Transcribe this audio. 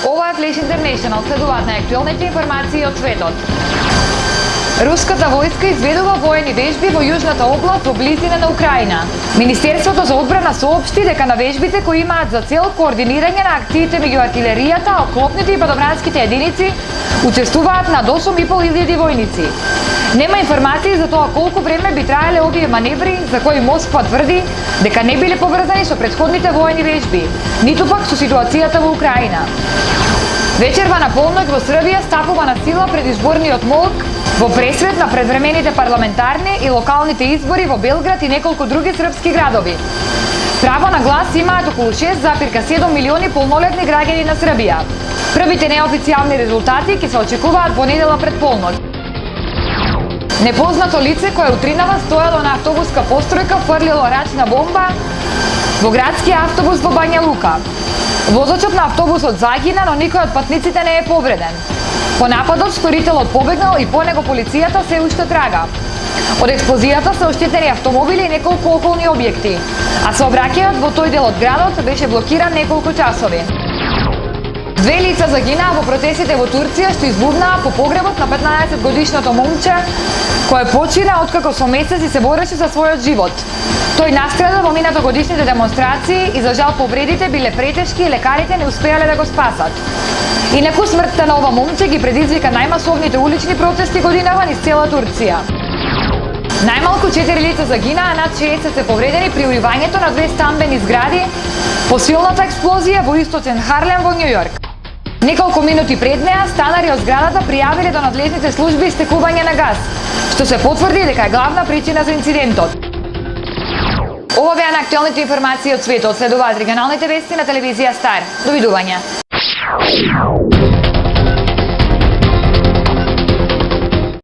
Ова е Flash International, следуваат најактуелните информации од светот. Руската војска изведува воени вежби во јужната област во близина на Украина. Министерството за одбрана соопшти дека на вежбите кои имаат за цел координирање на акциите меѓу артилеријата, оклопните и падобранските единици учествуваат над 8.500 војници. Нема информации за тоа колку време би траеле овие маневри, за кои Москва тврди дека не биле поврзани со претходните воени вежби, ниту пак со ситуацијата во Украина. Вечерва на полноќ во Србија стапува на сила предизборниот молк во пресвет на предвремените парламентарни и локалните избори во Белград и неколку други српски градови. Право на глас имаат околу 6,7 милиони полнолетни граѓани на Србија. Првите неофицијални резултати ќе се очекуваат во недела пред полноќ. Непознато лице кое утринава стоело на автобуска постројка фрлило рачна бомба во градскиот автобус во Бања Лука. Возачот на автобусот загина, но никој од патниците не е повреден. По нападот сторителот побегнал и по него полицијата се уште трага. Од експлозијата се оштетени автомобили и неколку околни објекти, а сообраќајот во тој дел од градот беше блокиран неколку часови. Две лица загинаа во протестите во Турција што избувнаа по погребот на 15-годишното момче кое почина откако со месеци се бореше за својот живот. Тој настрада во минатогодишните демонстрации и за жал повредите биле претешки и лекарите не успеале да го спасат. Инаку смртта на ова момче ги предизвика најмасовните улични протести годинава низ цела Турција. Најмалку 4 лица загинаа, над 60 се повредени при уривањето на две стамбени згради по силната експлозија во источен Харлем во Њујорк. Неколку минути пред неа станари од зградата пријавиле до надлежните служби истекување на газ, што се потврди дека е главна причина за инцидентот. Ова беа најактуелните информации од светот. Следуваат регионалните вести на телевизија Стар. Довидување.